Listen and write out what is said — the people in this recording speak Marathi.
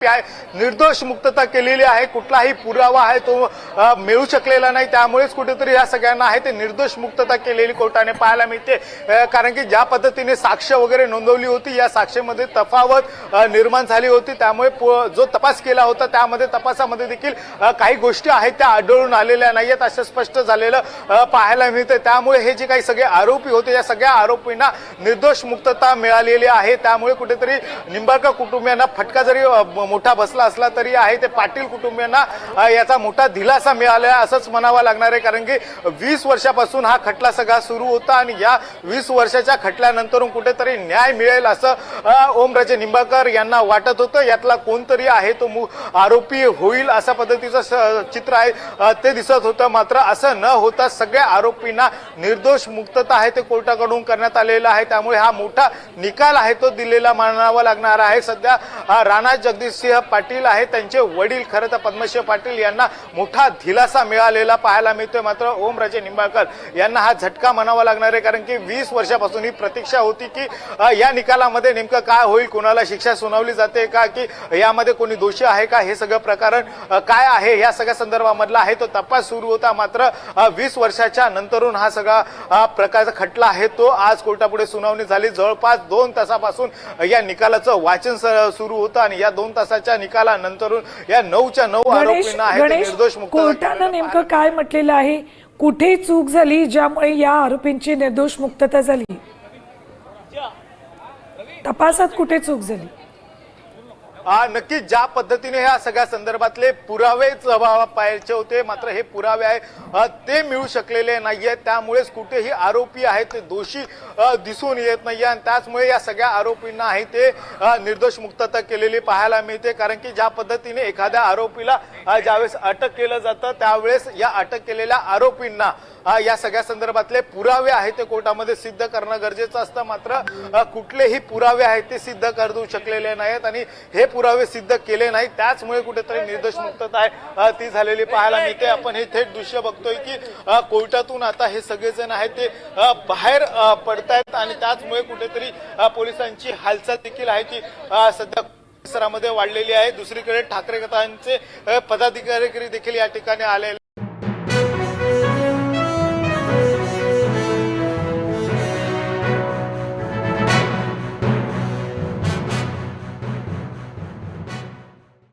निर्दोष मुक्तता केलेली आहे। कुठलाही पुरावा आहे तो मिळू शकलेला नाही, त्यामुळेच कुठेतरी या सगळ्यांना आहे ते निर्दोष मुक्तता केलेली कोर्टाने पाहायला मिळते। कारण की ज्या पद्धतीने साक्ष वगैरे नोंदवली होती या साक्षेमध्ये तफावत निर्माण झाली होती, त्यामुळे जो तपास केला होता त्यामध्ये तपासामध्ये देखील काही गोष्टी आहेत त्या आढळून आलेल्या नाहीयेत असं स्पष्ट झालेलं पाहायला मिळते। त्यामुळे हे जे काही सगळे आरोपी होते या सगळ्या आरोपींना निर्दोष मुक्तता मिळालेली आहे। त्यामुळे कुठेतरी निंबाळकर कुटुंबियांना फटका जरी मोठा बसला असला तरी आहे ते पाटील कुटुंबियांना याचा मोठा दिलासा मिळाला असंच म्हणावं लागणार आहे। कारण की 20 वर्षापासून हा खटला सगळा सुरू होता आणि या 20 वर्षाच्या खटल्यानंतर कुठेतरी न्याय मिळेल असं ओमराजे निंबाळकर यांना वाटत होतं। यातला कोणतरी आहे तो आरोपी होईल अशा पद्धतीचं चित्र आहे ते दिसत होतं, मात्र असं न होता सगळ्या आरोपींना निर्दोष मुक्तता आहे ते कोर्टाकडून करण्यात आलेला आहे। त्यामुळे हा मोठा निकाल आहे तो दिलेला मानावा लागणार आहे। सध्या राणा जगदीश सिंह पाटील आहे त्यांचे वडील खरं तर पद्मसिंह पाटील यांना मोठा दिलासा मिळालेला पाहायला मिळतोय, मात्र ओमराजे निंबाळकर यांना हा झटका म्हणावा लागणार आहे। कारण की 20 वर्षापासून ही प्रतीक्षा होती की या निकालामध्ये नेमकं काय होईल, कोणाला शिक्षा सुनावली जाते का, की यामध्ये कोणी दोषी आहे का, हे सगळं प्रकरण काय आहे या सगळ्या संदर्भामधला आहे तो तपास सुरू होता। मात्र 20 वर्षाच्या नंतरून हा सगळा प्रकारचा खटला आहे तो आज कोर्टापुढे सुनावणी झाली। जवळपास 2 तासापासून या निकालाचं वाचन सुरू होतं आणि या 2 तासाच्या निकालानंतरून या 9च्या 9 आरोपींना आहे निर्दोष मुक्त। कोर्टानं नेमकं काय म्हटलेलं आहे, कुठे चूक झाली ज्यामुळे या आरोपींची निर्दोष मुक्तता झाली, तपासात कुठे चूक झाली? नक्की ज्या पद्धतीने या सगळ्या संदर्भातले पुरावे पाहायचे होते, मात्र हे पुरावे आहे ते मिळू शकलेले नाहीये, त्यामुळेच कुठेही आरोपी आहेत ते दोषी दिसून येत नाहीये आणि त्याचमुळे या सगळ्या आरोपींना आहे ते निर्दोष मुक्तता केलेली पाहायला मिळते। कारण की ज्या पद्धतीने एखाद्या आरोपीला ज्यावेळेस अटक केलं जातं त्यावेळेस या अटक केलेल्या आरोपींना या सगळ्या संदर्भातले पुरावे आहेत ते कोर्टामध्ये सिद्ध करणं गरजेचं असतं, मात्र कुठलेही पुरावे आहेत ते सिद्ध करू शकलेले नाहीत आणि हे पुरावे सिद्ध केले नाही, त्याचमुळे कुठेतरी निर्दोष मुक्तता आहे ती झालेली पाहायला मिळते। आपण हे थेट दृश्य बघतोय की कोर्टातून आता हे सगळेजण आहेत ते बाहेर पडतायत आणि त्याचमुळे कुठेतरी पोलिसांची हालचाल देखील आहे ती सध्या परिसरामध्ये वाढलेली आहे। दुसरीकडे ठाकरे गटांचे पदाधिकारी देखील या ठिकाणी आलेले